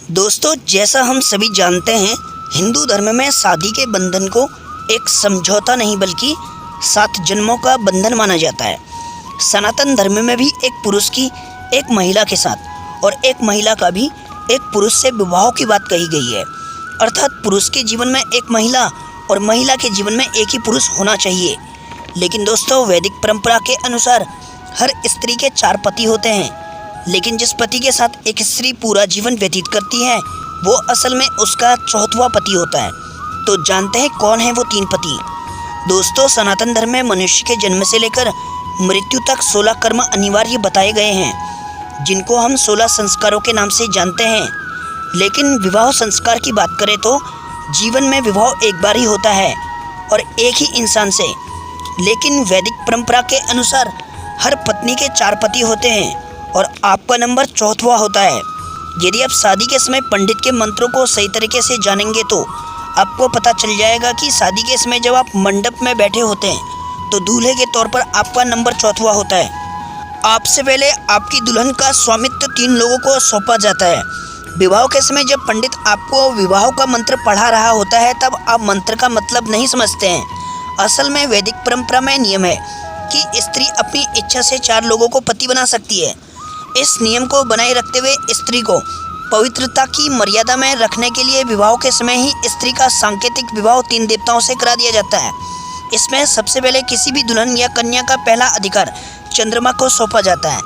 दोस्तों, जैसा हम सभी जानते हैं, हिंदू धर्म में शादी के बंधन को एक समझौता नहीं बल्कि 7 जन्मों का बंधन माना जाता है। सनातन धर्म में भी एक पुरुष की एक महिला के साथ और एक महिला का भी एक पुरुष से विवाह की बात कही गई है। अर्थात पुरुष के जीवन में एक महिला और महिला के जीवन में एक ही पुरुष होना चाहिए। लेकिन दोस्तों, वैदिक परंपरा के अनुसार हर स्त्री के 4 पति होते हैं, लेकिन जिस पति के साथ एक स्त्री पूरा जीवन व्यतीत करती है वो असल में उसका 4वां पति होता है। तो जानते हैं कौन है वो 3 पति। दोस्तों, सनातन धर्म में मनुष्य के जन्म से लेकर मृत्यु तक 16 कर्म अनिवार्य बताए गए हैं, जिनको हम 16 संस्कारों के नाम से जानते हैं। लेकिन विवाह संस्कार की बात करें तो जीवन में विवाह एक बार ही होता है और एक ही इंसान से। लेकिन वैदिक परंपरा के अनुसार हर पत्नी के 4 पति होते हैं और आपका नंबर 4वां होता है। यदि आप शादी के समय पंडित के मंत्रों को सही तरीके से जानेंगे तो आपको पता चल जाएगा कि शादी के समय जब आप मंडप में बैठे होते हैं तो दूल्हे के तौर पर आपका नंबर 4वां होता है। आपसे पहले आपकी दुल्हन का स्वामित्व 3 लोगों को सौंपा जाता है। विवाह के समय जब पंडित आपको विवाह का मंत्र पढ़ा रहा होता है तब आप मंत्र का मतलब नहीं समझते हैं। असल में वैदिक परंपरा में नियम है कि स्त्री अपनी इच्छा से 4 लोगों को पति बना सकती है। इस नियम को बनाए रखते हुए स्त्री को पवित्रता की मर्यादा में रखने के लिए विवाह के समय ही स्त्री का सांकेतिक विवाह 3 देवताओं से करा दिया जाता है। इसमें सबसे पहले किसी भी दुल्हन या कन्या का पहला अधिकार चंद्रमा को सौंपा जाता है,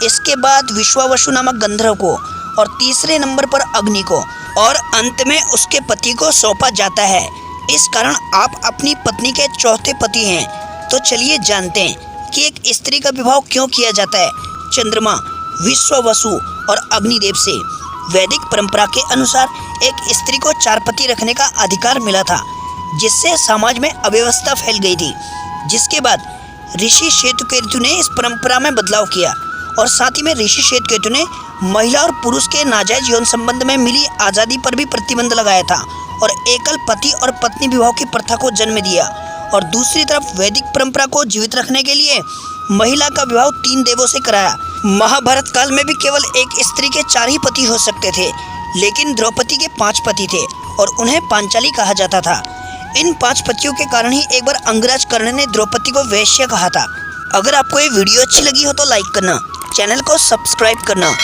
इसके बाद विश्वावसु नामक गंधर्व को और तीसरे नंबर पर अग्नि को और अंत में उसके पति को सौंपा जाता है। इस कारण आप अपनी पत्नी के 4थे पति हैं। तो चलिए जानते हैं कि एक स्त्री का विवाह क्यों किया जाता है चंद्रमा, विश्वावसु और अग्निदेव से। वैदिक परंपरा के अनुसार एक स्त्री को 4 पति रखने का अधिकार मिला था, जिससे समाज में अव्यवस्था फैल गई थी। जिसके बाद ऋषि श्वेतकेतु ने इस परंपरा में बदलाव किया और साथ ही में ऋषि श्वेतकेतु ने महिला और पुरुष के नाजायज यौन संबंध में मिली आज़ादी पर भी प्रतिबंध लगाया था और एकल पति और पत्नी विवाह की प्रथा को जन्म दिया। और दूसरी तरफ वैदिक परंपरा को जीवित रखने के लिए महिला का विवाह 3 देवों से कराया। महाभारत काल में भी केवल एक स्त्री के 4 ही पति हो सकते थे, लेकिन द्रौपदी के 5 पति थे और उन्हें पांचाली कहा जाता था। इन 5 पतियों के कारण ही एक बार अंगराज कर्ण ने द्रौपदी को वेश्या कहा था। अगर आपको ये वीडियो अच्छी लगी हो तो लाइक करना, चैनल को सब्सक्राइब करना।